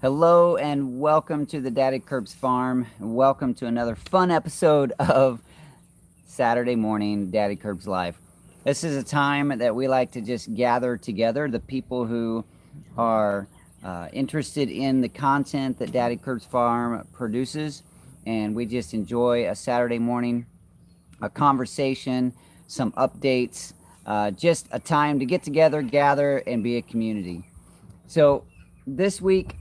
Hello and welcome to the Daddykirbs farm. Welcome to another fun episode of Saturday morning Daddykirbs Live. This is a time that we like to just gather together the people who are interested in the content that Daddykirbs farm produces, and we just enjoy a Saturday morning, a conversation, some updates, just a time to get together, gather, and be a community. So this week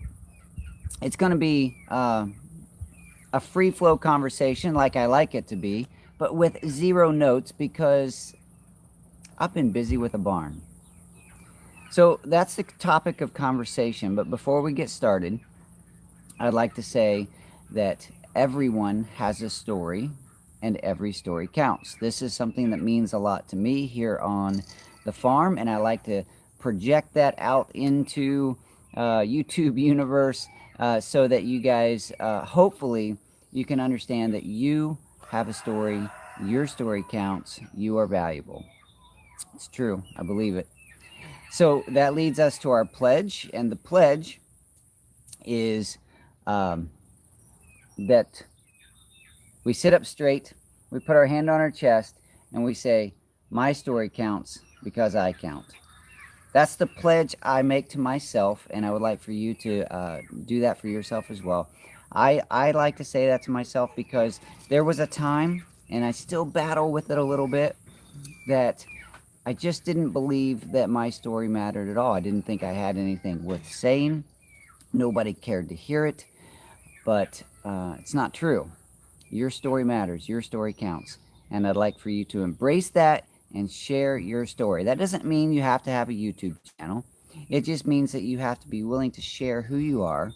it's going to be a free flow conversation like I like it to be, but with zero notes because I've been busy with a barn. So that's the topic of conversation. But before we get started, I'd like to say that everyone has a story and every story counts. This is something that means a lot to me here on the farm, and I like to project that out into YouTube universe so that you guys, hopefully, you can understand that you have a story, your story counts, you are valuable. It's true, I believe it. So that leads us to our pledge, and the pledge is that we sit up straight, we put our hand on our chest, and we say, my story counts because I count. That's the pledge I make to myself, and I would like for you to do that for yourself as well. I like to say that to myself because there was a time, and I still battle with it a little bit, that I just didn't believe that my story mattered at all. I didn't think I had anything worth saying. Nobody cared to hear it, but it's not true. Your story matters. Your story counts. And I'd like for you to embrace that and share your story. That doesn't mean you have to have a YouTube channel. It just means that you have to be willing to share who you are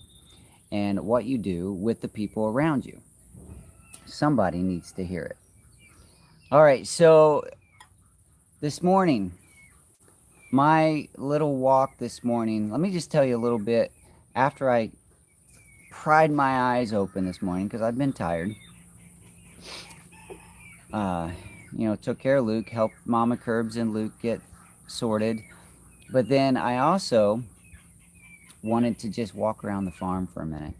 and what you do with the people around you. Somebody needs to hear it. All right, so this morning, my little walk this morning, let me just tell you a little bit after I pried my eyes open this morning because I've been tired. Took care of Luke, helped Mama Kirbs and Luke get sorted. But then I also wanted to just walk around the farm for a minute.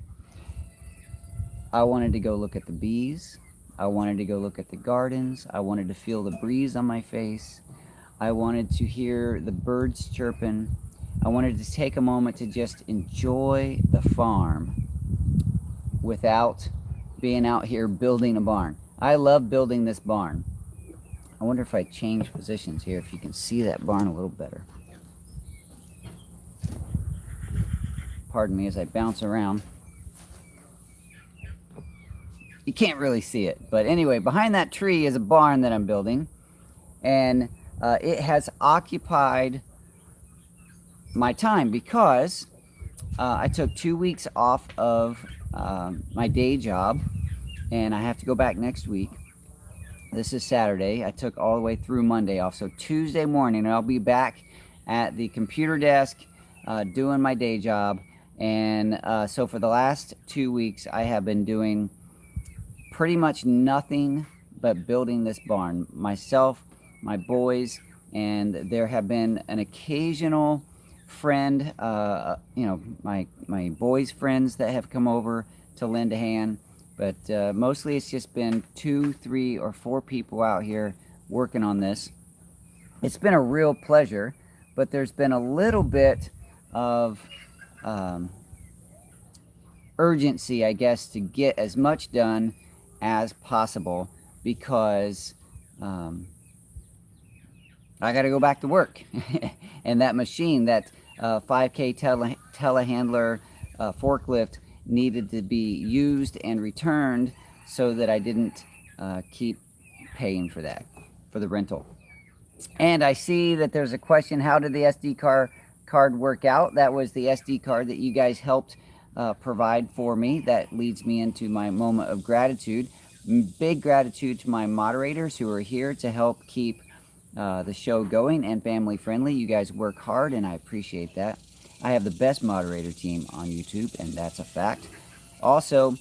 I wanted to go look at the bees. I wanted to go look at the gardens. I wanted to feel the breeze on my face. I wanted to hear the birds chirping. I wanted to take a moment to just enjoy the farm without being out here building a barn. I love building this barn. I wonder if I change positions here, if you can see that barn a little better. Pardon me as I bounce around. You can't really see it, but anyway, behind that tree is a barn that I'm building, and it has occupied my time because I took 2 weeks off of my day job, and I have to go back next week. This is Saturday. I took all the way through Monday off. So Tuesday morning, I'll be back at the computer desk doing my day job. And so for the last 2 weeks, I have been doing pretty much nothing but building this barn. Myself, my boys, and there have been an occasional friend, my boys' friends that have come over to lend a hand. But mostly it's just been 2, 3, or 4 people out here working on this. It's been a real pleasure, but there's been a little bit of urgency, I guess, to get as much done as possible because I got to go back to work. And that machine, that 5K telehandler forklift, needed to be used and returned so that I didn't keep paying for that, for the rental. And I see that there's a question, how did the SD card work out? That was the SD card that you guys helped provide for me. That leads me into my moment of gratitude. Big gratitude to my moderators who are here to help keep the show going and family friendly. You guys work hard, and I appreciate that. I have the best moderator team on YouTube, and that's a fact. Also,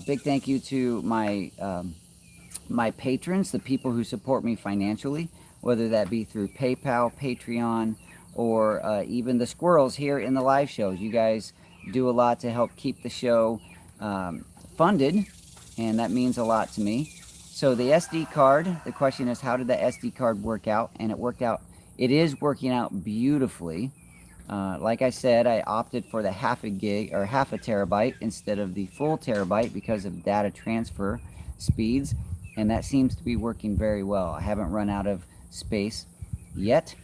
big thank you to my patrons, the people who support me financially, whether that be through PayPal, Patreon, or even the squirrels here in the live shows. You guys do a lot to help keep the show funded, and that means a lot to me. So the SD card, the question is, how did the SD card work out? And it worked out. It is working out beautifully. Like I said, I opted for the half a gig or half a terabyte instead of the full terabyte because of data transfer speeds, and that seems to be working very well. I haven't run out of space yet,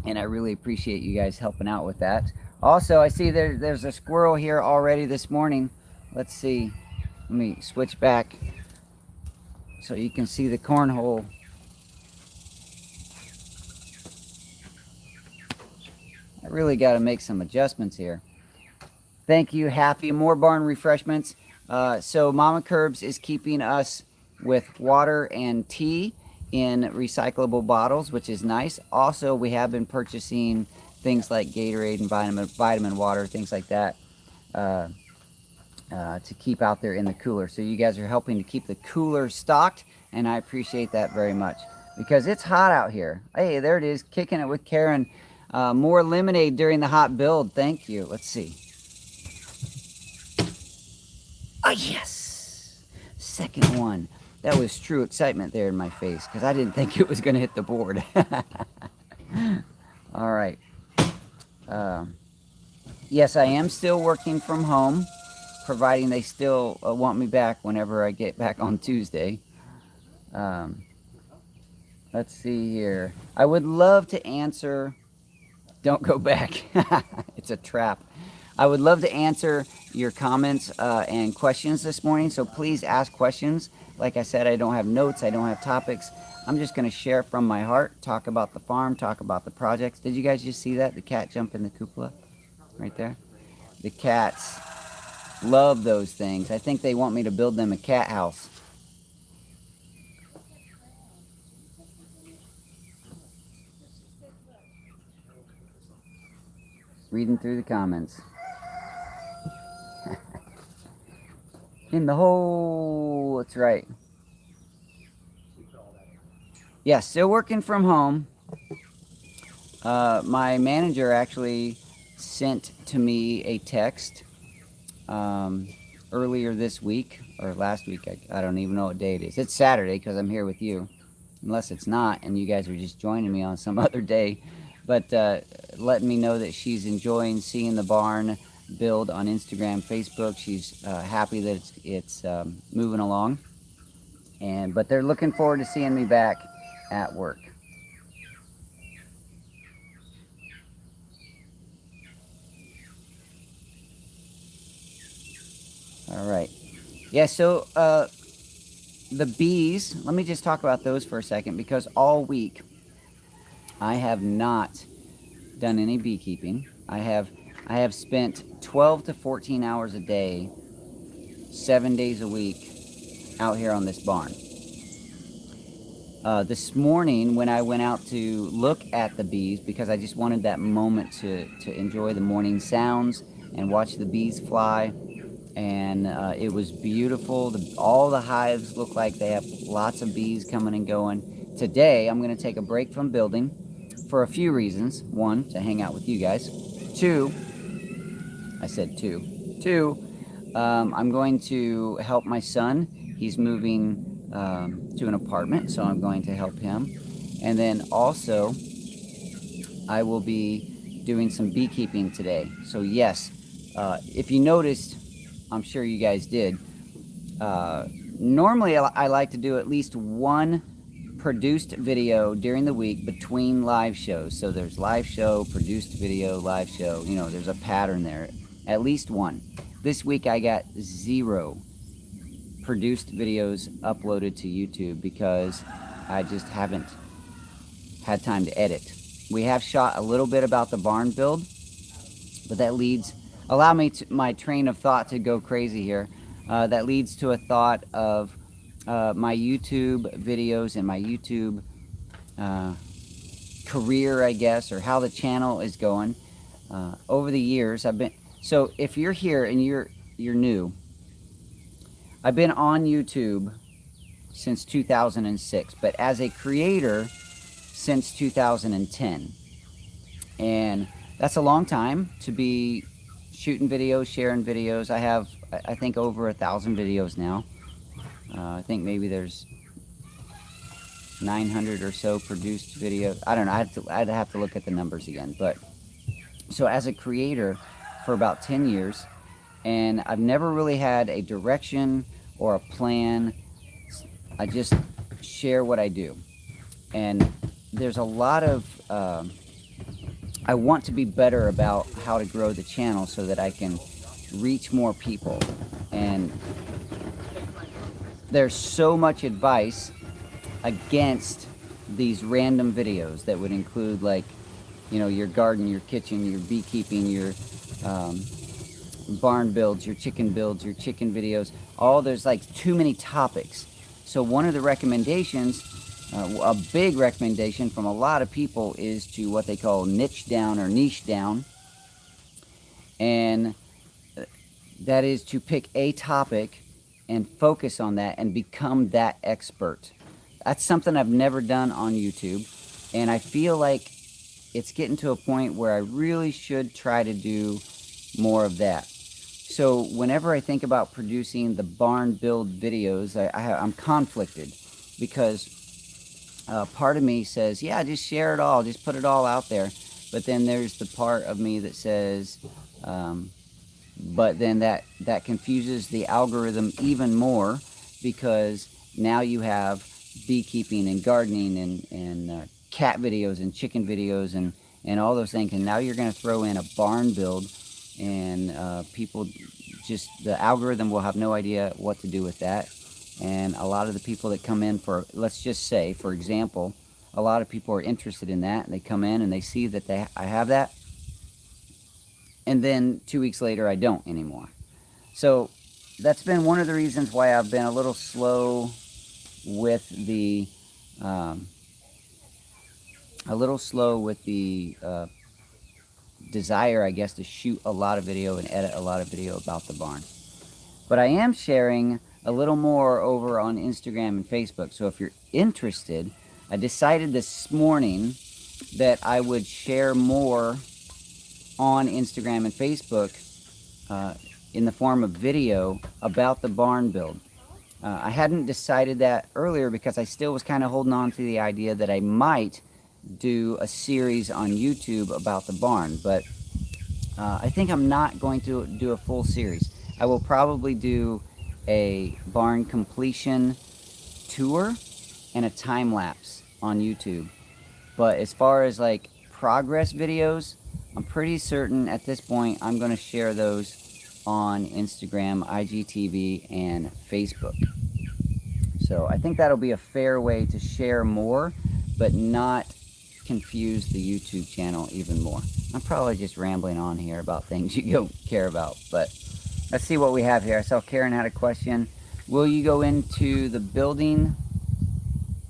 and I really appreciate you guys helping out with that. Also, I see there's a squirrel here already this morning. Let's see. Let me switch back so you can see the cornhole. I really got to make some adjustments here. Thank you, Happy. More barn refreshments. So Mama Kirbs is keeping us with water and tea in recyclable bottles, which is nice. Also, we have been purchasing things like Gatorade and vitamin water, things like that, to keep out there in the cooler. So you guys are helping to keep the cooler stocked, and I appreciate that very much because it's hot out here. Hey, there it is, kicking it with Karen. More lemonade during the hot build. Thank you. Let's see. Oh, yes. Second one. That was true excitement there in my face because I didn't think it was going to hit the board. All right. Yes, I am still working from home, providing they still want me back whenever I get back on Tuesday. Let's see here. I would love to answer... Don't go back. It's a trap. I would love to answer your comments and questions this morning, so please ask questions. Like I said, I don't have notes. I don't have topics. I'm just going to share from my heart, talk about the farm, talk about the projects. Did you guys just see that? The cat jump in the cupola right there? The cats love those things. I think they want me to build them a cat house. Reading through the comments. In the hole. That's right. Yeah, still working from home. My manager actually sent to me a text earlier this week, or last week. I don't even know what day it is. It's Saturday because I'm here with you. Unless it's not and you guys are just joining me on some other day. But letting me know that she's enjoying seeing the barn build on Instagram, Facebook. She's happy that it's moving along. But they're looking forward to seeing me back at work. All right. Yeah, so the bees, let me just talk about those for a second, because all week I have not done any beekeeping. I have spent 12 to 14 hours a day, 7 days a week out here on this barn. This morning when I went out to look at the bees, because I just wanted that moment to enjoy the morning sounds and watch the bees fly, and it was beautiful. All the hives look like they have lots of bees coming and going. Today I'm going to take a break from building for a few reasons. One, to hang out with you guys. Two, I said two. Two, I'm going to help my son. He's moving to an apartment, so I'm going to help him. And then also, I will be doing some beekeeping today. So yes, if you noticed, I'm sure you guys did, normally I like to do at least one produced video during the week between live shows. So there's live show, produced video, live show. You know, there's a pattern there. At least one. This week I got 0 produced videos uploaded to YouTube because I just haven't had time to edit. We have shot a little bit about the barn build, but that leads, allow me to, my train of thought to go crazy here. That leads to a thought of my YouTube videos and my YouTube career, I guess, or how the channel is going. Over the years, I've been, so if you're here and you're new, I've been on YouTube since 2006, but as a creator since 2010. And that's a long time to be shooting videos, sharing videos. I have, I think, over 1,000 videos now. I think maybe there's 900 or so produced videos. I don't know. I'd have to look at the numbers again. But so as a creator for about 10 years, and I've never really had a direction or a plan. I just share what I do. And there's a lot of, I want to be better about how to grow the channel so that I can reach more people. And there's so much advice against these random videos that would include, like, you know, your garden, your kitchen, your beekeeping, your barn builds, your chicken videos. All there's like too many topics. So one of the recommendations, a big recommendation from a lot of people, is to what they call niche down or niche down. And that is to pick a topic and focus on that and become that expert. That's something I've never done on YouTube, and I feel like it's getting to a point where I really should try to do more of that. So whenever I think about producing the barn build videos, I'm conflicted, because part of me says, yeah, just share it all, just put it all out there. But then there's the part of me that says, but then that confuses the algorithm even more, because now you have beekeeping and gardening and cat videos and chicken videos and all those things, and now you're going to throw in a barn build, and people just, the algorithm will have no idea what to do with that. And a lot of the people that come in for, let's just say, for example, a lot of people are interested in that, and they come in and they see that I have that, and then 2 weeks later I don't anymore. So that's been one of the reasons why I've been a little slow with the desire, I guess, to shoot a lot of video and edit a lot of video about the barn. But I am sharing a little more over on Instagram and Facebook. So if you're interested, I decided this morning that I would share more on Instagram and Facebook in the form of video about the barn build. I hadn't decided that earlier because I still was kind of holding on to the idea that I might do a series on YouTube about the barn, but I think I'm not going to do a full series. I will probably do a barn completion tour and a time lapse on YouTube. But as far as like progress videos, I'm pretty certain at this point I'm going to share those on Instagram, IGTV, and Facebook. So I think that'll be a fair way to share more, but not confuse the YouTube channel even more. I'm probably just rambling on here about things you don't care about, but let's see what we have here. I saw Karen had a question. Will you go into the building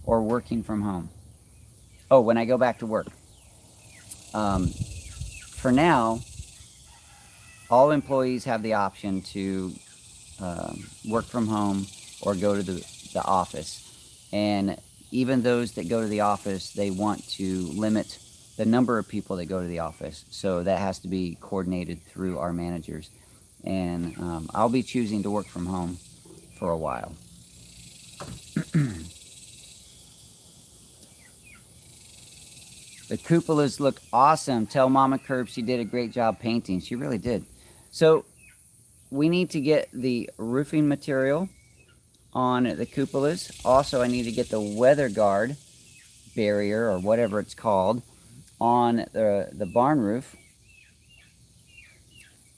or working from home? Oh, when I go back to work. For now, all employees have the option to work from home or go to the office. And even those that go to the office, they want to limit the number of people that go to the office. So that has to be coordinated through our managers. And I'll be choosing to work from home for a while. The cupolas look awesome. Tell Mama Curb she did a great job painting. She really did. So we need to get the roofing material on the cupolas. Also, I need to get the weather guard barrier, or whatever it's called, on the barn roof.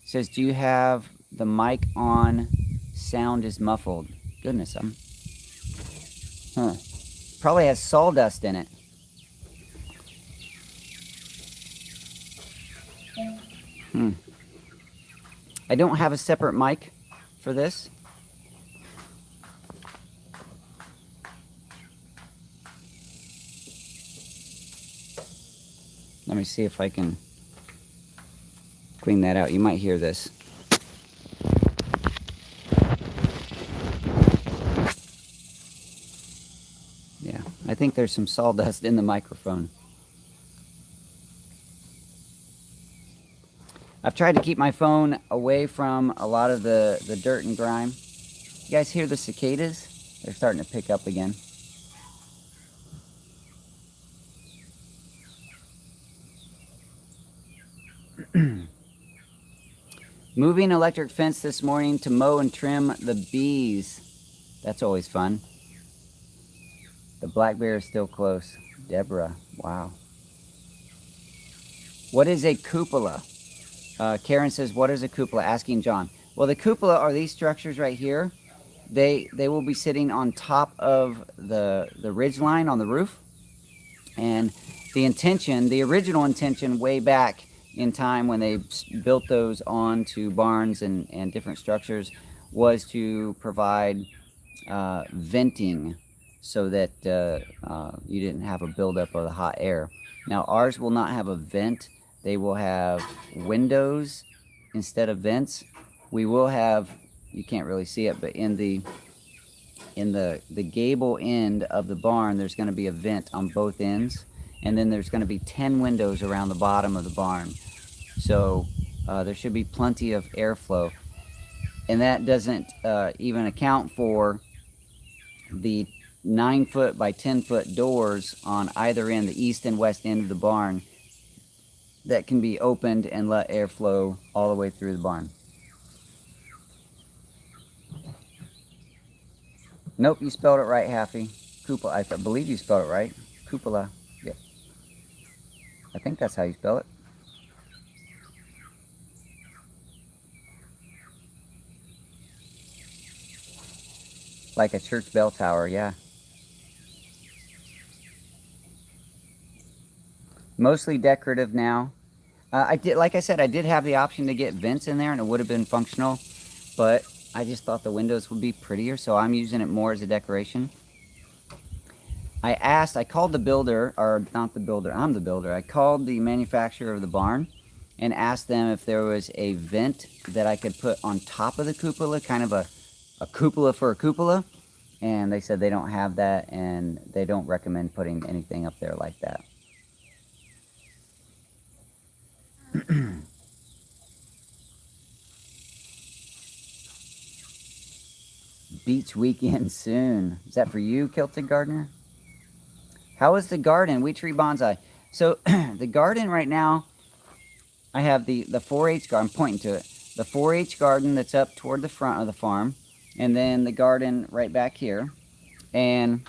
It says, do you have the mic on? Sound is muffled. Goodness, probably has sawdust in it. I don't have a separate mic for this. Let me see if I can clean that out. You might hear this. Yeah, I think there's some sawdust in the microphone. I've tried to keep my phone away from a lot of the dirt and grime. You guys hear the cicadas? They're starting to pick up again. Moving electric fence this morning to mow and trim the bees. That's always fun. The black bear is still close. Deborah, wow. What is a cupola? Karen says, what is a cupola? Asking John. Well, the cupola are these structures right here. They will be sitting on top of the ridge line on the roof. And the original intention way back in time when they built those onto barns and different structures was to provide venting so that you didn't have a buildup of the hot air. Now ours will not have a vent. They will have windows instead of vents. We will have, you can't really see it, but in the gable end of the barn, there's going to be a vent on both ends, and then there's going to be 10 windows around the bottom of the barn. So there should be plenty of airflow, and that doesn't even account for the 9-foot by 10-foot doors on either end, the east and west end of the barn, that can be opened and let air flow all the way through the barn. Nope, you spelled it right, Happy. Cupola, I believe you spelled it right. Cupola. Yeah. I think that's how you spell it. Like a church bell tower, yeah. Mostly decorative now. Like I said, I did have the option to get vents in there, and it would have been functional, but I just thought the windows would be prettier, so I'm using it more as a decoration. I called the builder, or not the builder, I'm the builder. I called the manufacturer of the barn and asked them if there was a vent that I could put on top of the cupola, kind of a cupola for a cupola, and they said they don't have that, and they don't recommend putting anything up there like that. Beach weekend soon. Is that for you, Kilted Gardener? How is the garden? We Tree Bonsai. So the garden right now, I have the 4-H garden. I'm pointing to it. The 4-H garden that's up toward the front of the farm, and then the garden right back here. And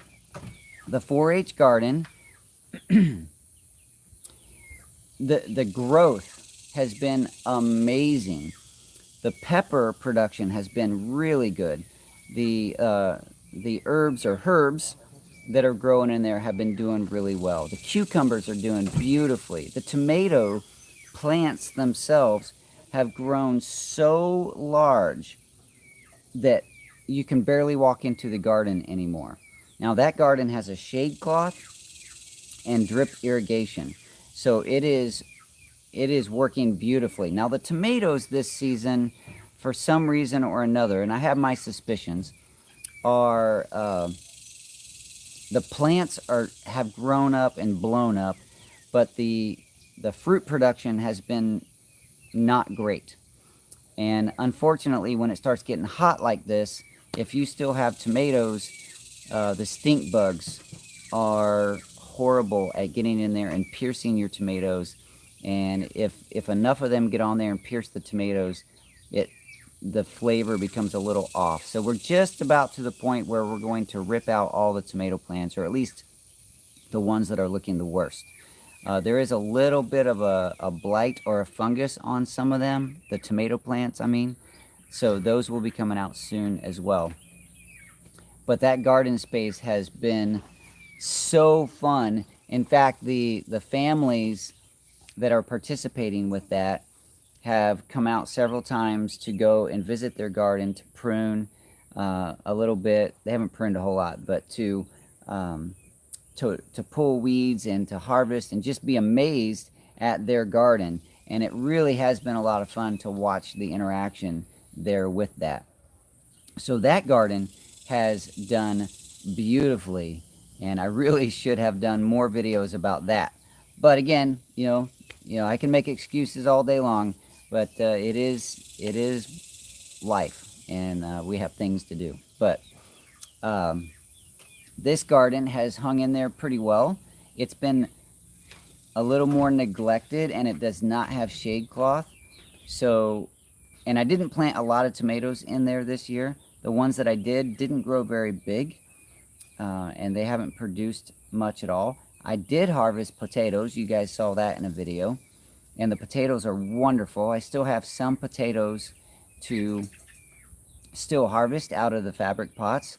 the 4-H garden, the growth has been amazing. The pepper production has been really good. The herbs or herbs that are growing in there have been doing really well. The cucumbers are doing beautifully. The tomato plants themselves have grown so large that you can barely walk into the garden anymore. Now that garden has a shade cloth and drip irrigation, so it is working beautifully. Now the tomatoes this season, for some reason or another, and I have my suspicions, are the plants have grown up and blown up, but the fruit production has been not great. And unfortunately, when it starts getting hot like this, if you still have tomatoes, the stink bugs are horrible at getting in there and piercing your tomatoes. And if enough of them get on there and pierce the tomatoes, the flavor becomes a little off. So we're just about to the point where we're going to rip out all the tomato plants, or at least the ones that are looking the worst. There is a little bit of a blight or a fungus on some of them, the tomato plants, I mean. So those will be coming out soon as well. But that garden space has been so fun. In fact, the families that are participating with that have come out several times to go and visit their garden, to prune a little bit. They haven't pruned a whole lot, but to pull weeds and to harvest and just be amazed at their garden. And it really has been a lot of fun to watch the interaction there with that. So that garden has done beautifully, and I really should have done more videos about that. But again, you know, I can make excuses all day long. but it is life, and we have things to do. But um, this garden has hung in there pretty well. It's been a little more neglected, and it does not have shade cloth. So, and I didn't plant a lot of tomatoes in there this year. The ones that I didn't grow very big, and they haven't produced much at all. I did harvest potatoes. You guys saw that in a video. And the potatoes are wonderful. I still have some potatoes to still harvest out of the fabric pots.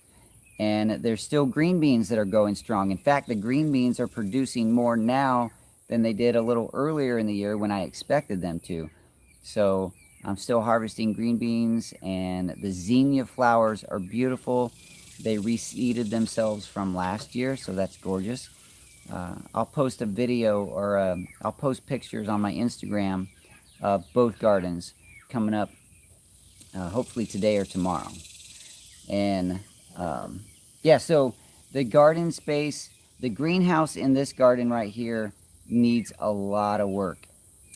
And there's still green beans that are going strong. In fact, the green beans are producing more now than they did a little earlier in the year when I expected them to. So I'm still harvesting green beans, and the zinnia flowers are beautiful. They reseeded themselves from last year, so that's gorgeous. I'll post a video, or I'll post pictures on my Instagram of both gardens coming up, hopefully today or tomorrow. And yeah, so the garden space, the greenhouse in this garden right here needs a lot of work.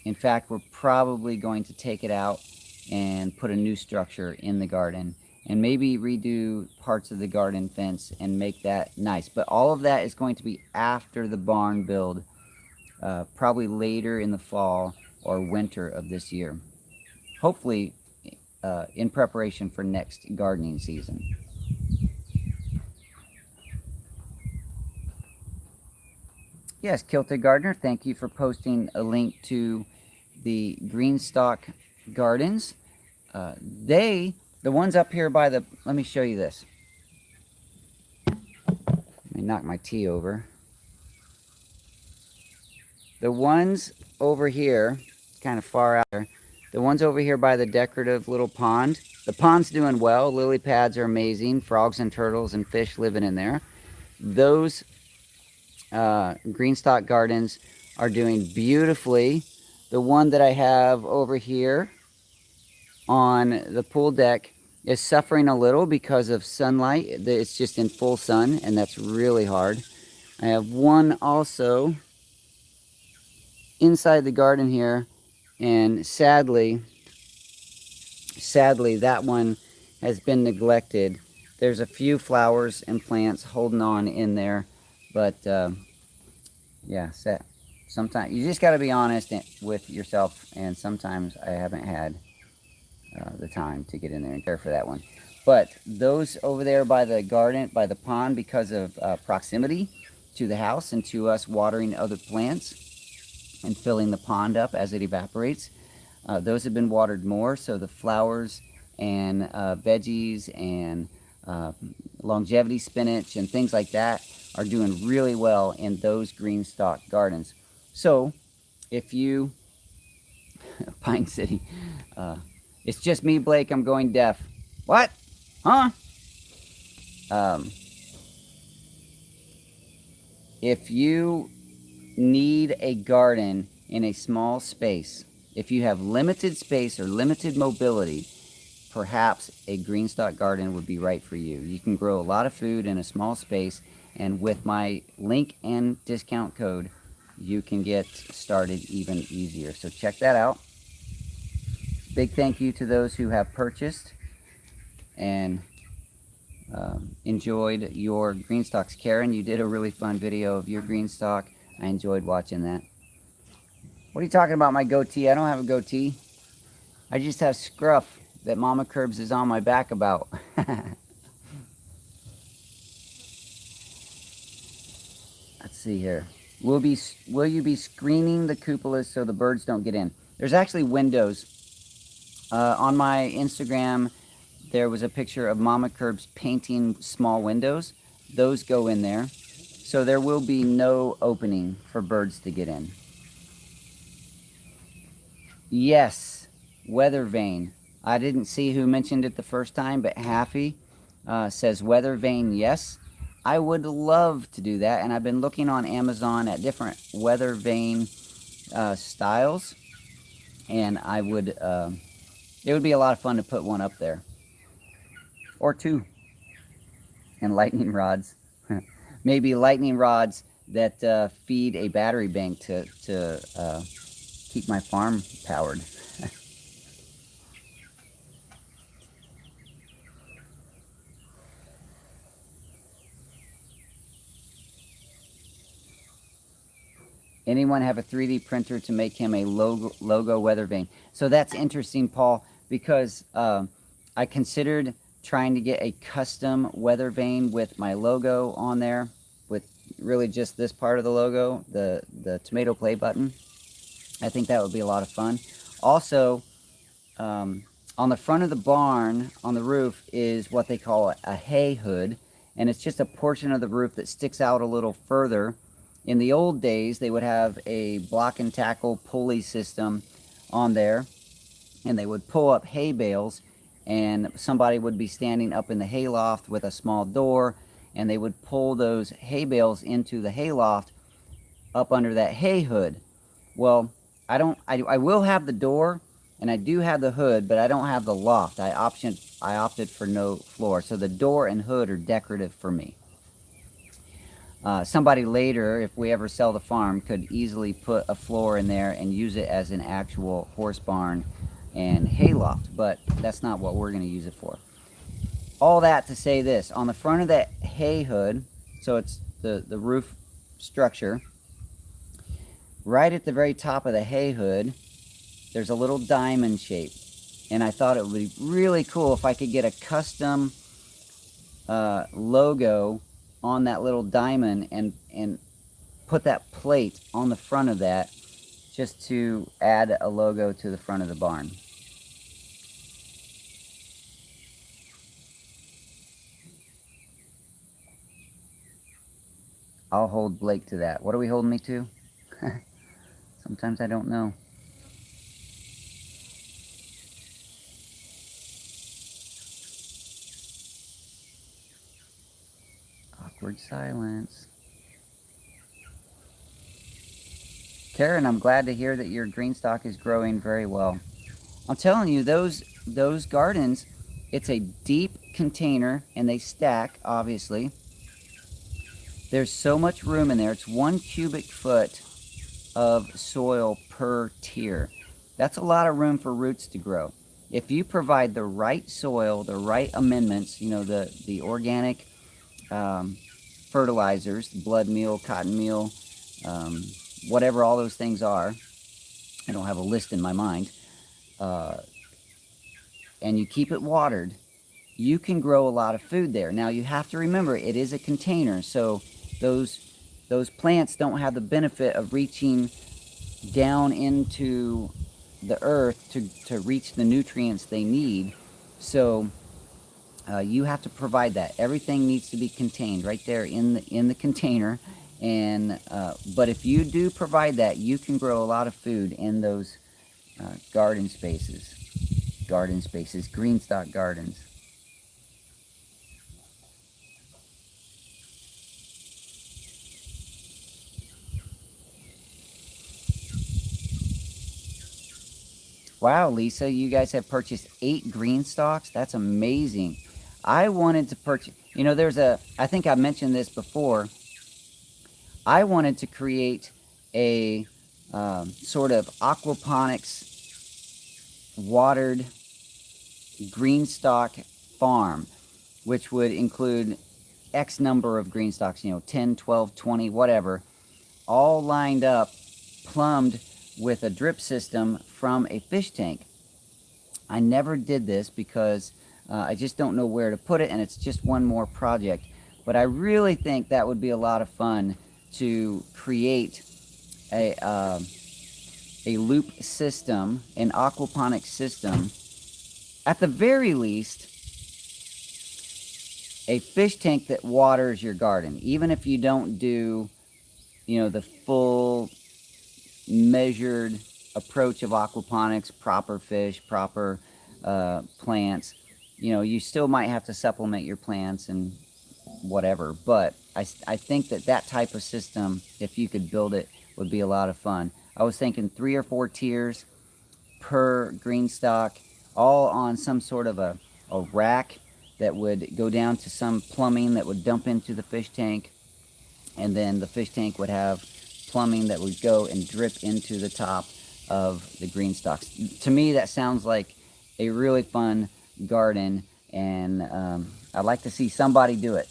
In fact, we're probably going to take it out and put a new structure in the garden, and maybe redo parts of the garden fence and make that nice. But all of that is going to be after the barn build, probably later in the fall or winter of this year. Hopefully in preparation for next gardening season. Yes, Kilted Gardener, thank you for posting a link to the Greenstock Gardens. The ones up here by the, let me show you this. Let me knock my tea over. The ones over here, kind of far out there, the ones over here by the decorative little pond, the pond's doing well. Lily pads are amazing. Frogs and turtles and fish living in there. Those Greenstock Gardens are doing beautifully. The one that I have over here on the pool deck is suffering a little because of sunlight. It's just in full sun, and that's really hard. I have one also inside the garden here, and sadly that one has been neglected. There's a few flowers and plants holding on in there, but yeah, sometimes you just got to be honest with yourself, and sometimes I haven't had the time to get in there and care for that one. But those over there by the garden, by the pond, because of proximity to the house and to us watering other plants and filling the pond up as it evaporates, those have been watered more, so the flowers and veggies and longevity spinach and things like that are doing really well in those Greenstock Gardens. So if you Pine City, it's just me, Blake, I'm going deaf. What? Huh? If you need a garden in a small space, if you have limited space or limited mobility, perhaps a Greenstock garden would be right for you. You can grow a lot of food in a small space, and with my link and discount code, you can get started even easier. So check that out. Big thank you to those who have purchased and enjoyed your Greenstocks. Karen, you did a really fun video of your Greenstock. I enjoyed watching that. What are you talking about, my goatee? I don't have a goatee. I just have scruff that Mama Curbs is on my back about. Let's see here. Will you be screening the cupolas so the birds don't get in? There's actually windows. On my Instagram, there was a picture of Mama Curbs painting small windows. Those go in there. So there will be no opening for birds to get in. Yes, weather vane. I didn't see who mentioned it the first time, but Happy says weather vane, yes. I would love to do that, and I've been looking on Amazon at different weather vane styles, and I would, it would be a lot of fun to put one up there. Or two. And lightning rods. Maybe lightning rods that feed a battery bank to keep my farm powered. Anyone have a 3D printer to make him a logo weather vane? So that's interesting, Paul, because I considered trying to get a custom weather vane with my logo on there, with really just this part of the logo, the tomato play button. I think that would be a lot of fun. Also, on the front of the barn, on the roof, is what they call a hay hood, and it's just a portion of the roof that sticks out a little further. In the old days, they would have a block and tackle pulley system on there, and they would pull up hay bales, and somebody would be standing up in the hay loft with a small door, and they would pull those hay bales into the hay loft up under that hay hood. Well, I will have the door, and I do have the hood, but I don't have the loft. I opted for no floor, so the door and hood are decorative for me. Somebody later, if we ever sell the farm, could easily put a floor in there and use it as an actual horse barn and hay loft, but that's not what we're going to use it for. All that to say this, on the front of that hay hood, so it's the roof structure, right at the very top of the hay hood, there's a little diamond shape, and I thought it would be really cool if I could get a custom logo on that little diamond and put that plate on the front of that, just to add a logo to the front of the barn. I'll hold Blake to that. What are we holding me to? Sometimes I don't know. Awkward silence. Karen, I'm glad to hear that your green stock is growing very well. I'm telling you, those gardens, it's a deep container, and they stack, obviously. There's so much room in there. It's 1 cubic foot of soil per tier. That's a lot of room for roots to grow. If you provide the right soil, the right amendments, you know, the organic fertilizers, blood meal, cotton meal, whatever all those things are, I don't have a list in my mind, and you keep it watered, you can grow a lot of food there. Now you have to remember, it is a container, so those plants don't have the benefit of reaching down into the earth to reach the nutrients they need. So you have to provide that. Everything needs to be contained right there in the container. And but if you do provide that, you can grow a lot of food in those green stock gardens. Wow, Lisa, you guys have purchased 8 green stalks? That's amazing. I wanted to purchase, you know, I think I mentioned this before. I wanted to create a sort of aquaponics watered green stalk farm, which would include X number of green stalks, you know, 10, 12, 20, whatever, all lined up, plumbed with a drip system from a fish tank. I never did this because I just don't know where to put it, and it's just one more project. But I really think that would be a lot of fun to create a loop system, an aquaponics system. At the very least, a fish tank that waters your garden. Even if you don't do, you know, the full measured approach of aquaponics, proper fish, proper plants, you know, you still might have to supplement your plants and whatever. But I think that type of system, if you could build it, would be a lot of fun. I was thinking 3 or 4 tiers per green stock, all on some sort of a rack that would go down to some plumbing that would dump into the fish tank, and then the fish tank would have plumbing that would go and drip into the top of the green stalks. To me, that sounds like a really fun garden, and I'd like to see somebody do it.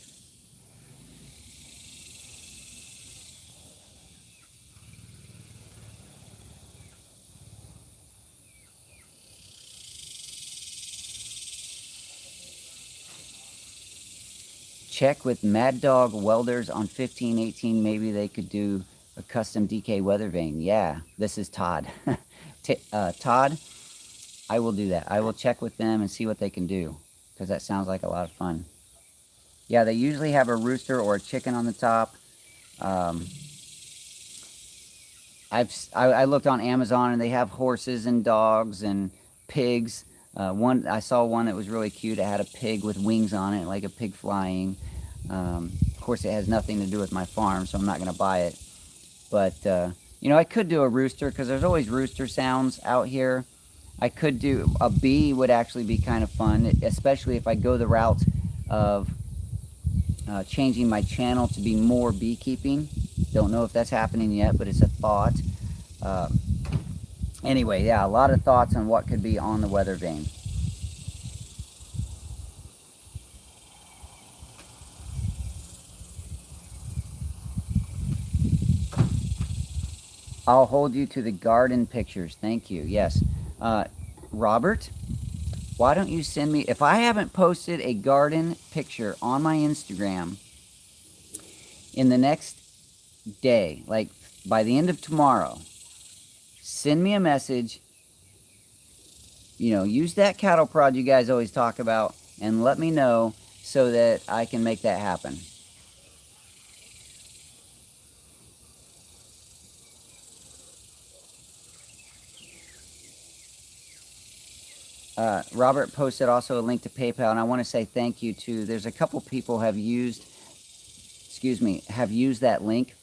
check with Mad Dog Welders on 1518. Maybe they could do a custom DK weather vane. Yeah, this is Todd. Todd, I will do that. I will check with them and see what they can do, because that sounds like a lot of fun. Yeah, they usually have a rooster or a chicken on the top. I looked on Amazon, and they have horses and dogs and pigs. I saw one that was really cute. It had a pig with wings on it, like a pig flying. Of course, it has nothing to do with my farm, so I'm not going to buy it. But, you know, I could do a rooster, because there's always rooster sounds out here. I could do a bee, would actually be kind of fun, especially if I go the route of changing my channel to be more beekeeping. Don't know if that's happening yet, but it's a thought. Anyway, yeah, a lot of thoughts on what could be on the weather vane. I'll hold you to the garden pictures. Thank you. Yes. Robert, why don't you send me, if I haven't posted a garden picture on my Instagram in the next day, like by the end of tomorrow, send me a message. You know, use that cattle prod you guys always talk about, and let me know so that I can make that happen. Robert posted also a link to PayPal, and I want to say thank you to, there's a couple people have used that link,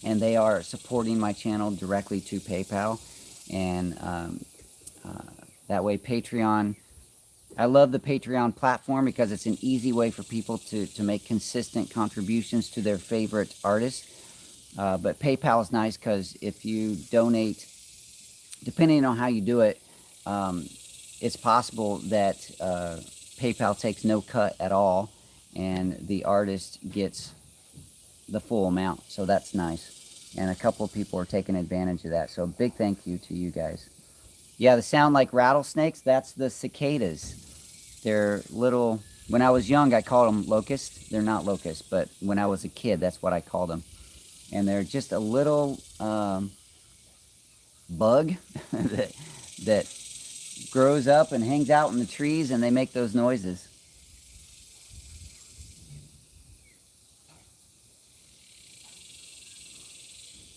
and they are supporting my channel directly to PayPal. And that way Patreon, I love the Patreon platform because it's an easy way for people to make consistent contributions to their favorite artists. But PayPal is nice because if you donate, depending on how you do it, it's possible that PayPal takes no cut at all, and the artist gets the full amount. So that's nice. And a couple of people are taking advantage of that. So a big thank you to you guys. Yeah, the sound like rattlesnakes, that's the cicadas. They're little, when I was young, I called them locusts. They're not locusts, but when I was a kid, that's what I called them. And they're just a little bug that grows up and hangs out in the trees, and they make those noises.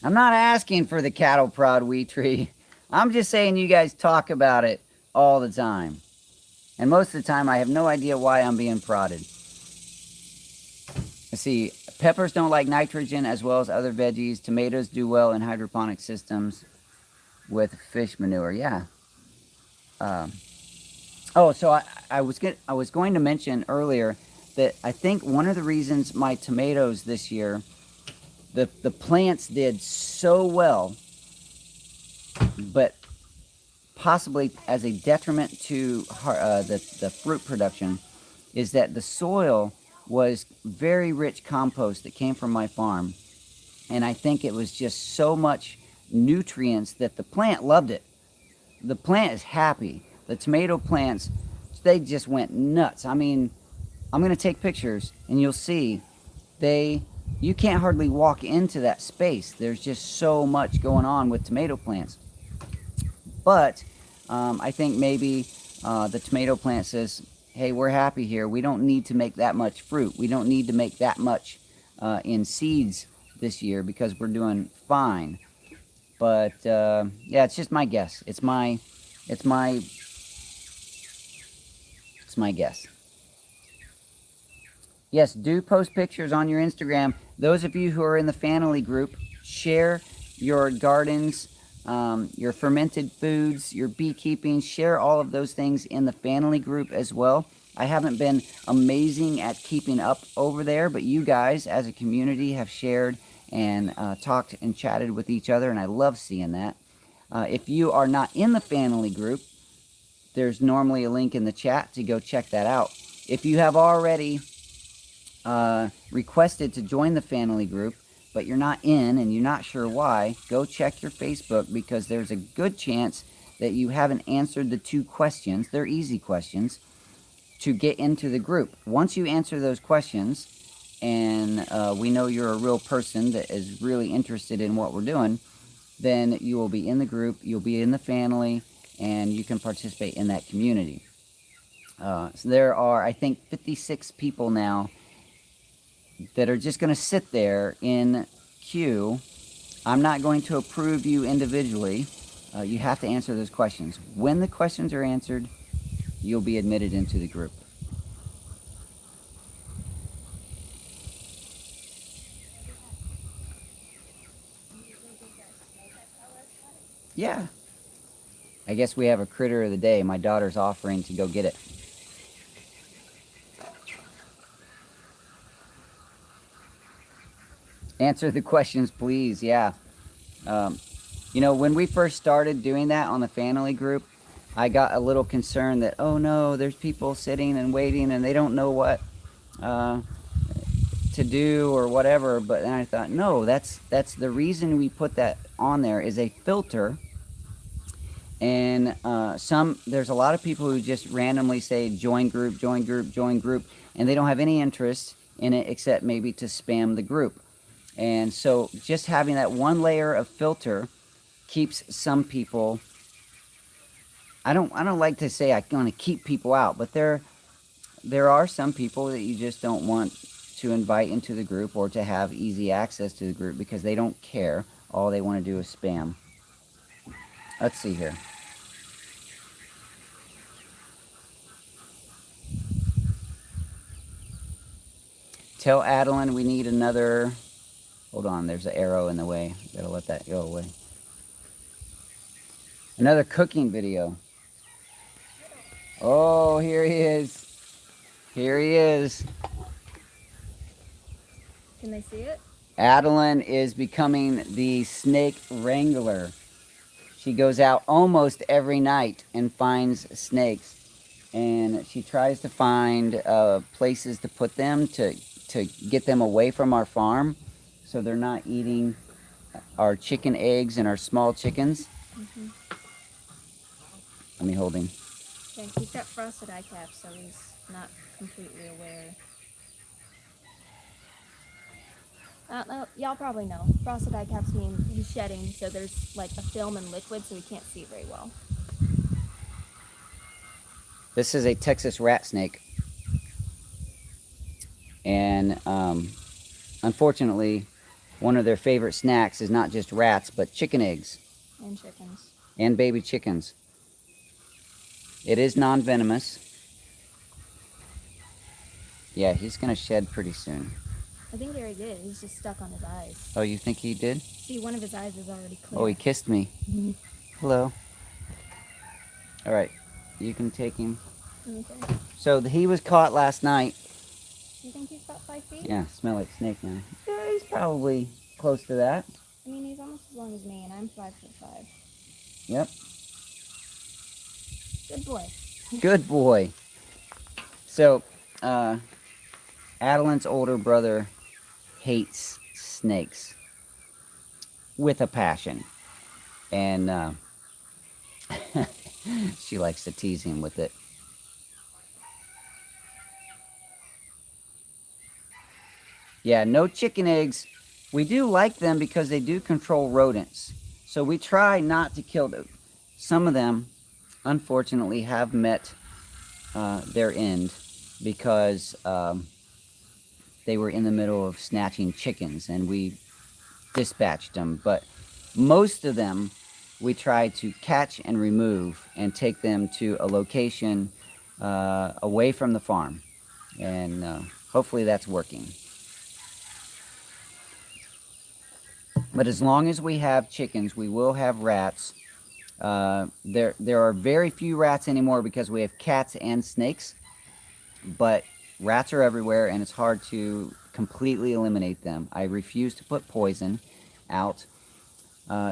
I'm not asking for the cattle prod wheat tree. I'm just saying you guys talk about it all the time. And most of the time I have no idea why I'm being prodded. Let's see. Peppers don't like nitrogen as well as other veggies. Tomatoes do well in hydroponic systems with fish manure. Yeah. So I was going to mention earlier that I think one of the reasons my tomatoes this year, the plants did so well, but possibly as a detriment to the fruit production, is that the soil was very rich compost that came from my farm, and I think it was just so much nutrients that the plant loved it. The plant is happy. The tomato plants, they just went nuts. I mean, I'm going to take pictures, and you'll see you can't hardly walk into that space. There's just so much going on with tomato plants. But I think maybe the tomato plant says, hey, we're happy here. We don't need to make that much fruit. We don't need to make that much in seeds this year because we're doing fine. But yeah, it's just my guess. It's my guess. Yes, do post pictures on your Instagram. Those of you who are in the family group, share your gardens, your fermented foods, your beekeeping. Share all of those things in the family group as well. I haven't been amazing at keeping up over there, but you guys as a community have shared and talked and chatted with each other, and I love seeing that. If you are not in the family group, there's normally a link in the chat to go check that out. If you have already requested to join the family group, but you're not in and you're not sure why, go check your Facebook, because there's a good chance that you haven't answered the 2 questions. They're easy questions. to get into the group. Once you answer those questions, and we know you're a real person that is really interested in what we're doing, then you will be in the group, you'll be in the family, and you can participate in that community. So there are, I think, 56 people now that are just going to sit there in queue. I'm not going to approve you individually. You have to answer those questions. When the questions are answered, you'll be admitted into the group. Yeah. I guess we have a critter of the day. My daughter's offering to go get it. Answer the questions, please. Yeah. You know, when we first started doing that on the family group, I got a little concerned that, oh no, there's people sitting and waiting and they don't know what to do or whatever. But then I thought, no, that's the reason we put that on there is a filter. And there's a lot of people who just randomly say join group, join group, join group, and they don't have any interest in it except maybe to spam the group. And so just having that one layer of filter keeps some people, I don't like to say I want to keep people out, but there are some people that you just don't want to invite into the group or to have easy access to the group because they don't care. All they want to do is spam. Let's see here. Tell Adeline we need another... Hold on, there's an arrow in the way. Gotta let that go away. Another cooking video. Oh, here he is. Here he is. Can they see it? Adeline is becoming the snake wrangler. She goes out almost every night and finds snakes. And she tries to find places to put them to get them away from our farm so they're not eating our chicken eggs and our small chickens. Mm-hmm. Let me hold him. Okay, he's got frosted eye caps, so he's not completely aware. Y'all probably know. Frosted eye caps mean he's shedding, so there's like a film and liquid, so he can't see very well. This is a Texas rat snake. And unfortunately, one of their favorite snacks is not just rats, but chicken eggs. And chickens. And baby chickens. It is non-venomous. Yeah, he's going to shed pretty soon. I think he already did. He's just stuck on his eyes. Oh, you think he did? See, one of his eyes is already clear. Oh, he kissed me. Mm-hmm. Hello. All right, you can take him. Okay. So he was caught last night. You think he's about 5 feet? Yeah, smell like snake now. Yeah, he's probably close to that. I mean, he's almost as long as me, and I'm 5'5". Yep. Good boy. Good boy. So, Adeline's older brother hates snakes with a passion. And she likes to tease him with it. Yeah, no chicken eggs. We do like them because they do control rodents. So we try not to kill them. Some of them, unfortunately, have met their end because they were in the middle of snatching chickens and we dispatched them. But most of them we try to catch and remove and take them to a location away from the farm. And hopefully that's working. But as long as we have chickens, we will have rats. There are very few rats anymore because we have cats and snakes. But rats are everywhere and it's hard to completely eliminate them. I refuse to put poison out.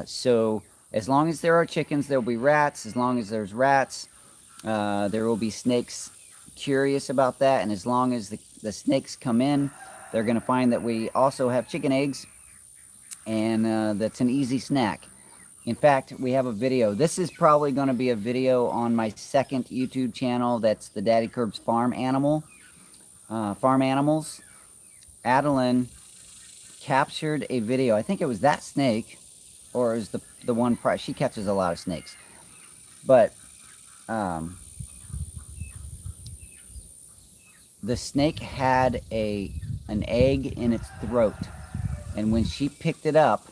So as long as there are chickens, there will be rats. As long as there's rats, there will be snakes. Curious about that. And as long as the snakes come in, they're going to find that we also have chicken eggs. And that's an easy snack. In fact, we have a video. This is probably going to be a video on my second YouTube channel. That's the Daddykirbs Farm Animals. Adeline captured a video. I think it was that snake, or it was the one price. She catches a lot of snakes. But the snake had an egg in its throat. And when she picked it up,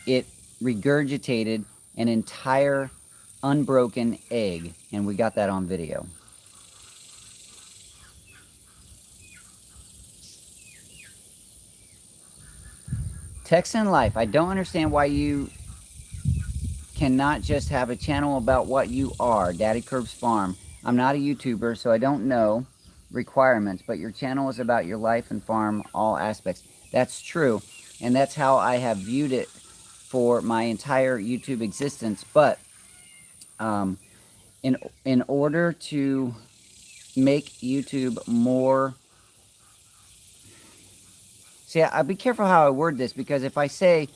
it regurgitated an entire unbroken egg, and we got that on video. Texan Life, I don't understand why you cannot just have a channel about what you are. Daddykirbs Farm. I'm not a YouTuber, so I don't know requirements, but your channel is about your life and farm, all aspects. That's true, and that's how I have viewed it for my entire YouTube existence. But in order to make YouTube more... See, I'll be careful how I word this, because if I say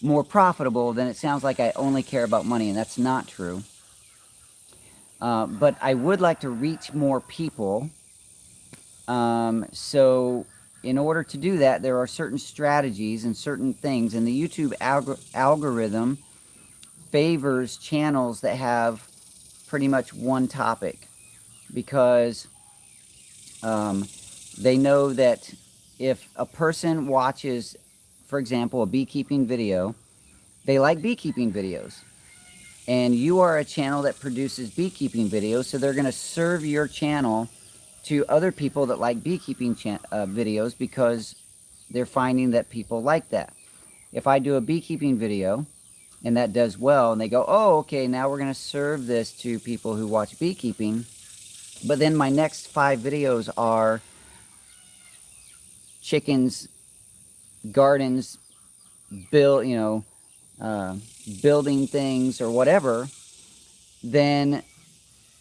more profitable, then it sounds like I only care about money, and that's not true. But I would like to reach more people. So in order to do that, there are certain strategies and certain things, and the YouTube algorithm favors channels that have pretty much one topic, because they know that if a person watches, for example, a beekeeping video, they like beekeeping videos. And you are a channel that produces beekeeping videos, so they're going to serve your channel to other people that like beekeeping videos, because they're finding that people like that. If I do a beekeeping video and that does well, and they go, oh, okay, now we're going to serve this to people who watch beekeeping, but then my next 5 videos are chickens, gardens, building things or whatever, then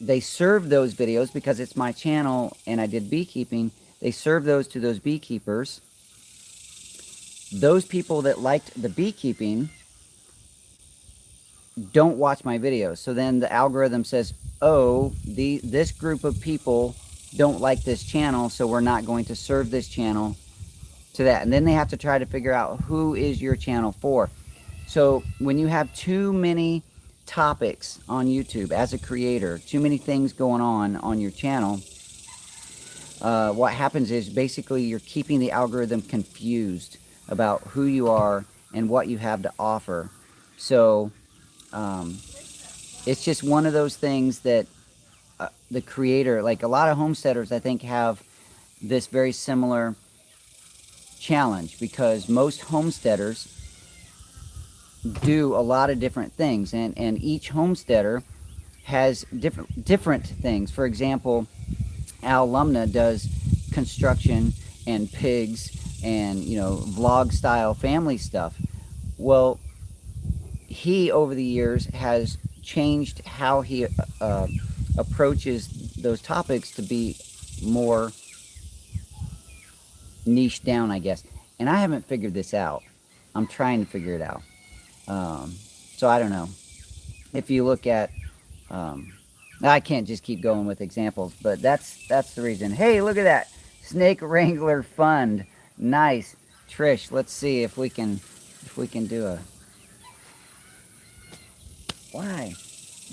they serve those videos, because it's my channel and I did beekeeping. They serve those to those beekeepers. Those people that liked the beekeeping don't watch my videos. So then the algorithm says, oh, this group of people don't like this channel, so we're not going to serve this channel to that. And then they have to try to figure out who is your channel for. So when you have too many topics on YouTube as a creator, too many things going on your channel, what happens is basically you're keeping the algorithm confused about who you are and what you have to offer. So it's just one of those things that the creator, like a lot of homesteaders, I think, have this very similar challenge, because most homesteaders do a lot of different things, and each homesteader has different things. For example, Al Lumna does construction and pigs and vlog style family stuff. Well, he over the years has changed how he approaches those topics to be more niche down, I guess. And I haven't figured this out. I'm trying to figure it out. So I don't know. If you look at, I can't just keep going with examples, but that's the reason. Hey, look at that. Snake Wrangler Fund. Nice. Trish, let's see if we can do a... Why?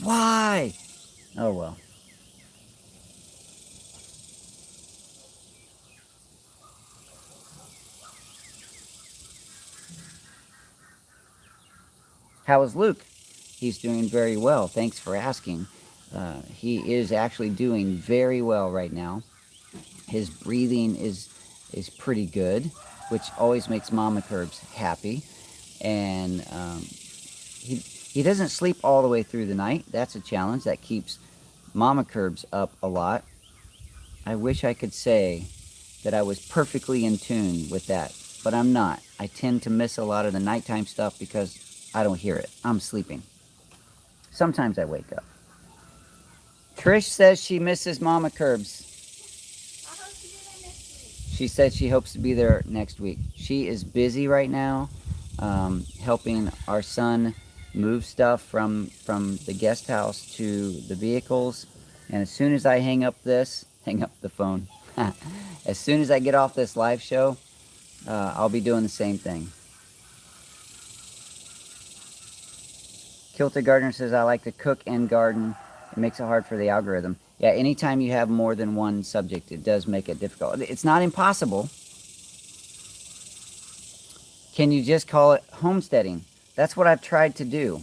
Why? Oh, well. How is Luke? He's doing very well. Thanks for asking. He is actually doing very well right now. His breathing is pretty good, which always makes Mama Kirbs happy. And he doesn't sleep all the way through the night. That's a challenge. That keeps Mama Kirbs up a lot. I wish I could say that I was perfectly in tune with that, but I'm not. I tend to miss a lot of the nighttime stuff because I don't hear it. I'm sleeping. Sometimes I wake up. Trish says she misses Mama Kirbs. I hope to be there next week. She said she hopes to be there next week. She is busy right now. helping our son move stuff from the guest house to the vehicles. And as soon as I hang up the phone, as soon as I get off this live show, I'll be doing the same thing. Kilted Gardener says, I like to cook and garden. It makes it hard for the algorithm. Yeah, anytime you have more than one subject, it does make it difficult. It's not impossible. Can you just call it homesteading? That's what I've tried to do.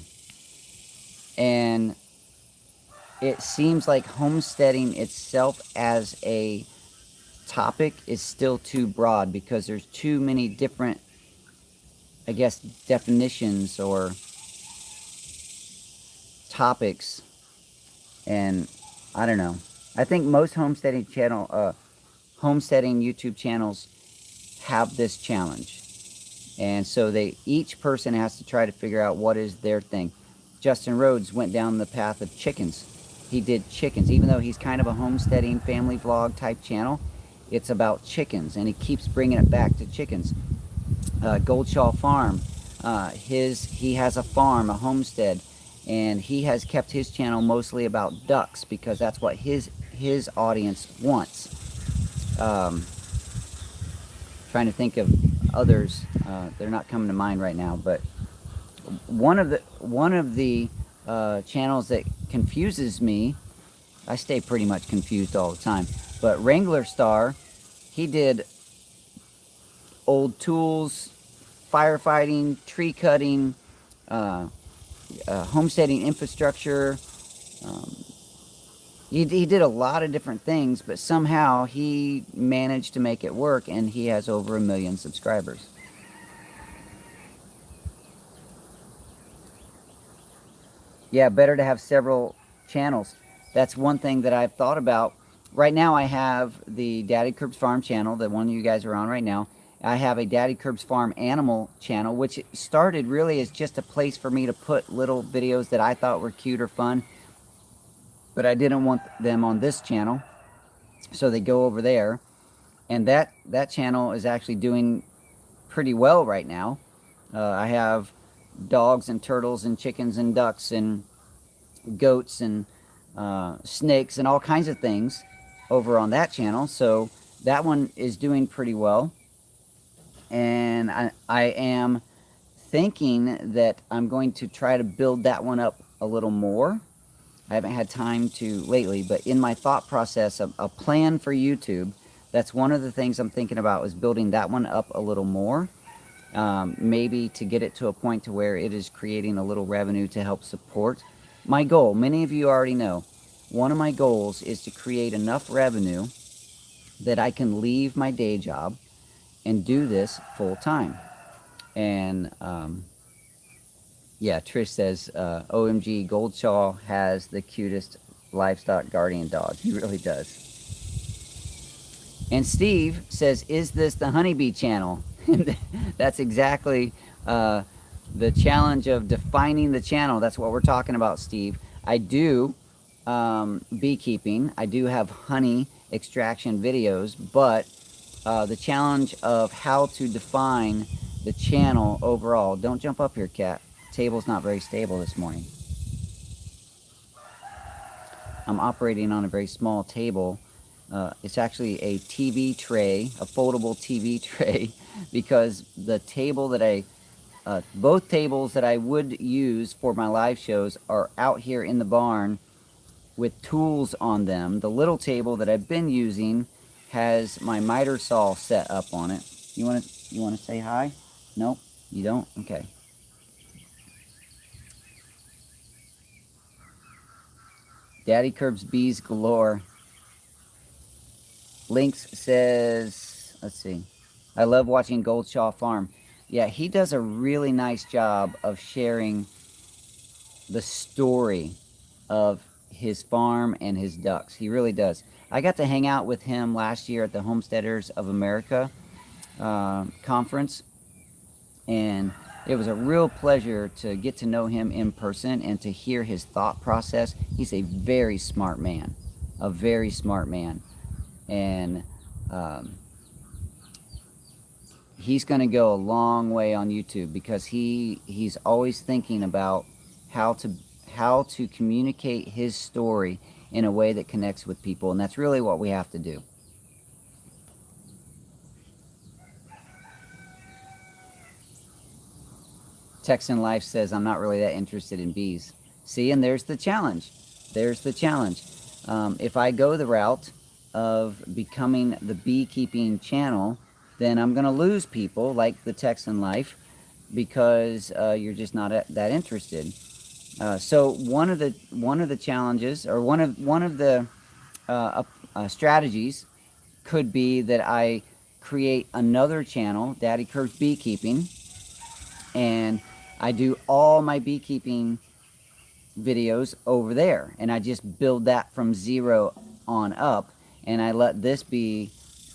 And it seems like homesteading itself as a topic is still too broad because there's too many different, I guess, definitions or topics. And I don't know. I think most homesteading YouTube channels have this challenge. And so each person has to try to figure out what is their thing. Justin Rhodes went down the path of chickens. He did chickens. Even though he's kind of a homesteading family vlog type channel, it's about chickens. And he keeps bringing it back to chickens. Goldshaw Farm, he has a farm, a homestead. And he has kept his channel mostly about ducks because that's what his audience wants. Trying to think of others, they're not coming to mind right now. But one of the channels that confuses me, I stay pretty much confused all the time. But Wrangler Star, he did old tools, firefighting, tree cutting, homesteading infrastructure. He did a lot of different things, but somehow he managed to make it work, and he has over 1 million subscribers. Yeah, better to have several channels. That's one thing that I've thought about. Right now I have the Daddykirbs Farm channel, the one you guys are on right now. I have a Daddykirbs Farm Animal channel, which started really as just a place for me to put little videos that I thought were cute or fun. But I didn't want them on this channel, so they go over there. And that channel is actually doing pretty well right now. I have dogs and turtles and chickens and ducks and goats and snakes and all kinds of things over on that channel. So that one is doing pretty well. And I am thinking that I'm going to try to build that one up a little more. I haven't had time to lately, but in my thought process, a plan for YouTube, that's one of the things I'm thinking about, is building that one up a little more. Maybe to get it to a point to where it is creating a little revenue to help support my goal. Many of you already know, one of my goals is to create enough revenue that I can leave my day job and do this full time. And yeah, Trish says, OMG, Goldshaw has the cutest livestock guardian dog. He really does. And Steve says, is this the Honeybee channel? That's exactly the challenge of defining the channel. That's what we're talking about, Steve. I do beekeeping. I do have honey extraction videos, but the challenge of how to define the channel overall. Don't jump up here, cat. Table's not very stable this morning. I'm operating on a very small table. It's actually a TV tray, a foldable TV tray, because the table that both tables that I would use for my live shows are out here in the barn with tools on them. The little table that I've been using has my miter saw set up on it. You want to say hi? Nope, you don't? Okay. Daddykirbs bees galore. Lynx says, let's see, I love watching Goldshaw Farm. Yeah, he does a really nice job of sharing the story of his farm and his ducks. He really does. I got to hang out with him last year at the Homesteaders of America conference, and it was a real pleasure to get to know him in person and to hear his thought process. He's a very smart man, a very smart man. And he's going to go a long way on YouTube, because he's always thinking about how to communicate his story in a way that connects with people, and that's really what we have to do. Texan Life says, I'm not really that interested in bees. See, and there's the challenge. There's the challenge. If I go the route of becoming the beekeeping channel, then I'm going to lose people like the Texan Life, because you're just not that interested. So one of the challenges, or one of the strategies, could be that I create another channel, Daddykirbs Beekeeping, and I do all my beekeeping videos over there, and I just build that from 0 on up, and I let this be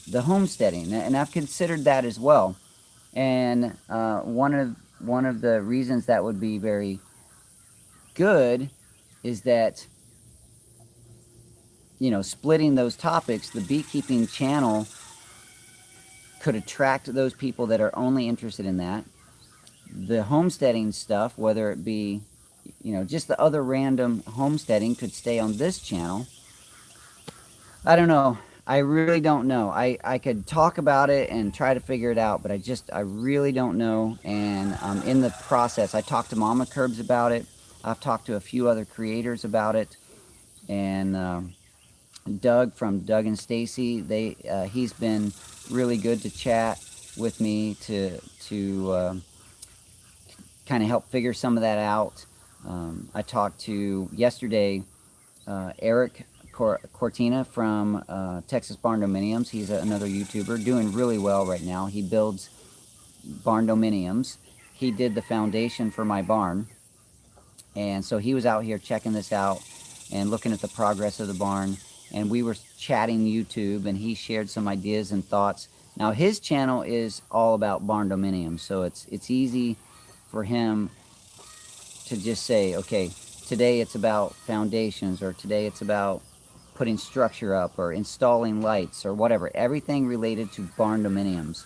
the homesteading, and I've considered that as well. And one of the reasons that would be very good is that, you know, splitting those topics, the beekeeping channel could attract those people that are only interested in that. The homesteading stuff, whether it be, you know, just the other random homesteading, could stay on this channel. I don't know. I really don't know. I could talk about it and try to figure it out, but I really don't know. And in the process, I talked to Mama Kerbs about it. I've talked to a few other creators about it. And Doug from Doug and Stacy, he's been really good to chat with me to kind of help figure some of that out. I talked to yesterday Eric Cortina from Texas Barn Dominiums. He's another YouTuber doing really well right now. He builds barn dominiums. He did the foundation for my barn, and so he was out here checking this out and looking at the progress of the barn, and we were chatting YouTube, and he shared some ideas and thoughts. Now his channel is all about barn dominiums, so it's easy for him to just say, okay, today it's about foundations, or today it's about putting structure up, or installing lights, or whatever. Everything related to barn dominiums.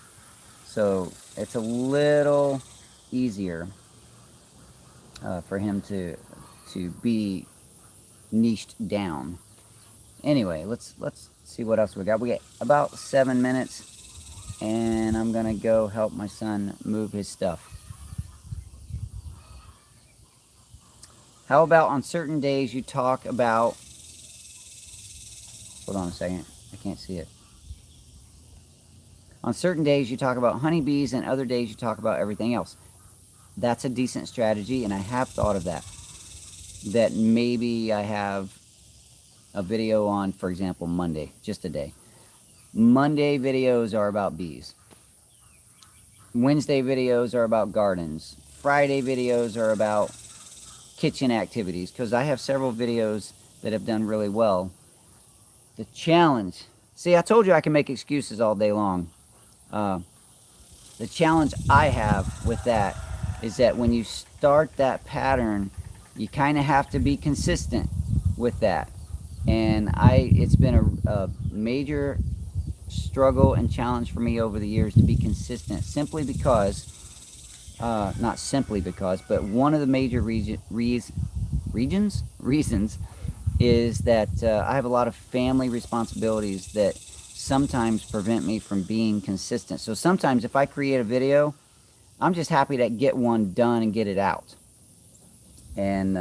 So it's a little easier for him to be niched down. Anyway, let's see what else we got. We got about 7 minutes, and I'm gonna go help my son move his stuff. How about on certain days you talk about, hold on a second, I can't see it. On certain days you talk about honeybees, and other days you talk about everything else. That's a decent strategy, and I have thought of that. That maybe I have a video on, for example, Monday, just a day. Monday videos are about bees. Wednesday videos are about gardens. Friday videos are about kitchen activities, because I have several videos that have done really well. The challenge, see, I told you I can make excuses all day long. The challenge I have with that is that when you start that pattern, you kind of have to be consistent with that. And it's been a major struggle and challenge for me over the years to be consistent, simply because, not simply because, but one of the major reasons is that I have a lot of family responsibilities that sometimes prevent me from being consistent. So sometimes if I create a video, I'm just happy to get one done and get it out. And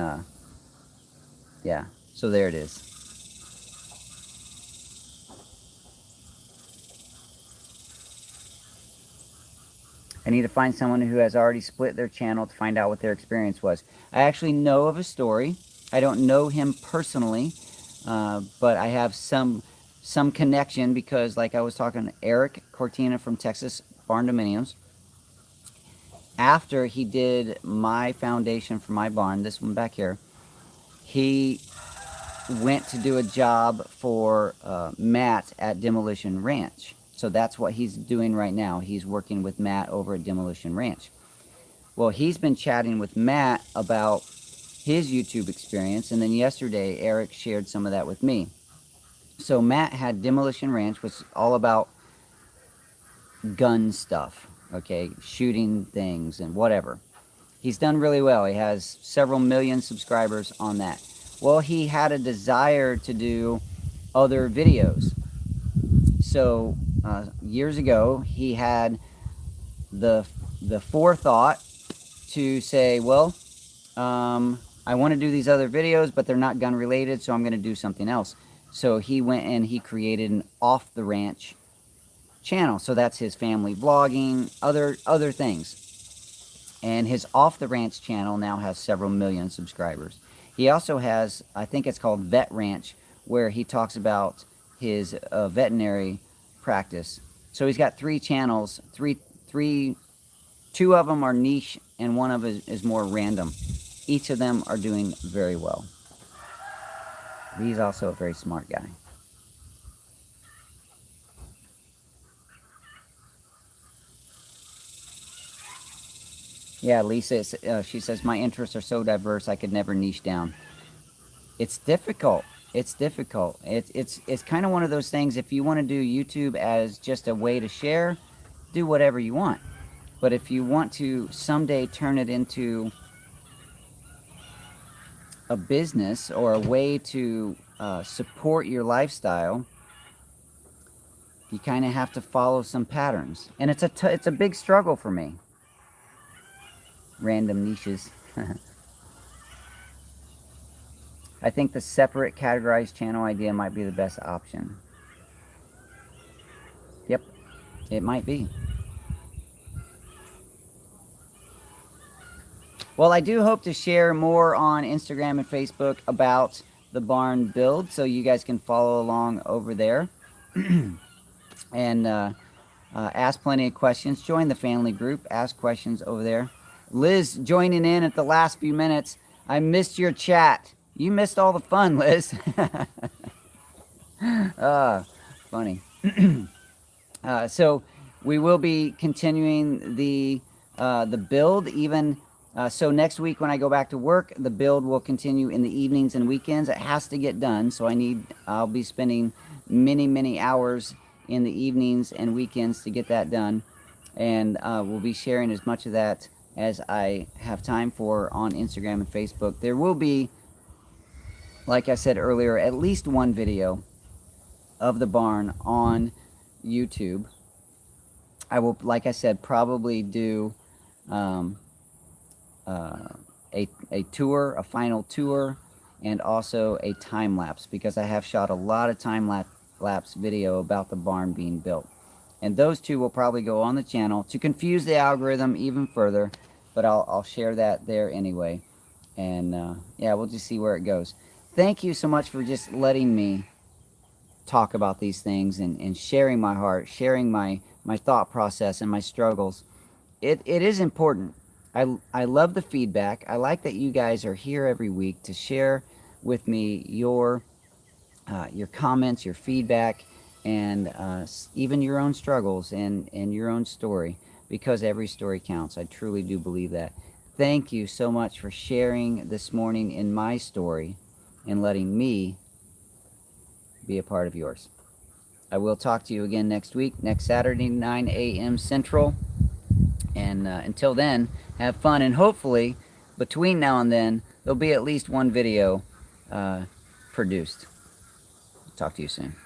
yeah, so there it is. I need to find someone who has already split their channel to find out what their experience was. I actually know of a story. I don't know him personally, but I have some connection, because like I was talking to Eric Cortina from Texas Barn Dominiums. After he did my foundation for my barn, this one back here, he went to do a job for Matt at Demolition Ranch. So that's what he's doing right now. He's working with Matt over at Demolition Ranch. Well, he's been chatting with Matt about his YouTube experience, and then yesterday Eric shared some of that with me. So Matt had Demolition Ranch, which is all about gun stuff. okay, shooting things and whatever. He's done really well. He has several million subscribers on that. Well, he had a desire to do other videos. So years ago, he had the forethought to say, well, I want to do these other videos, but they're not gun related, so I'm going to do something else. So he went and he created an off the ranch channel. So that's his family vlogging, other things. And his off the ranch channel now has several million subscribers. He also has, I think it's called Vet Ranch, where he talks about his veterinary practice. So he's got 3 channels, two of them are niche and one of them is more random. Each of them are doing very well. He's also a very smart guy. Yeah, Lisa, she says, my interests are so diverse I could never niche down. It's difficult. It's difficult. It's kind of one of those things, if you want to do YouTube as just a way to share, do whatever you want. But if you want to someday turn it into a business or a way to support your lifestyle, you kind of have to follow some patterns. And it's a big struggle for me. Random niches. I think the separate categorized channel idea might be the best option. Yep, it might be. Well, I do hope to share more on Instagram and Facebook about the barn build, so you guys can follow along over there. And ask plenty of questions. Join the family group. Ask questions over there. Liz joining in at the last few minutes. I missed your chat. You missed all the fun, Liz. Funny. So we will be continuing the build even. So next week when I go back to work, the build will continue in the evenings and weekends. It has to get done, so I'll be spending many hours in the evenings and weekends to get that done. And we'll be sharing as much of that as I have time for on Instagram and Facebook. There will be, like I said earlier, at least one video of the barn on YouTube. I will, like I said, probably do a tour, a final tour, and also a time lapse, because I have shot a lot of time lapse video about the barn being built. And those two will probably go on the channel to confuse the algorithm even further, but I'll share that there anyway. And yeah, we'll just see where it goes. Thank you so much for just letting me talk about these things and sharing my heart, sharing my thought process and my struggles. It is important. I love the feedback. I like that you guys are here every week to share with me your comments, your feedback, and even your own struggles and your own story, because every story counts. I truly do believe that. Thank you so much for sharing this morning in my story and letting me be a part of yours. I will talk to you again next week, next Saturday, 9 a.m. Central. And until then, have fun. And hopefully, between now and then, there'll be at least one video produced. Talk to you soon.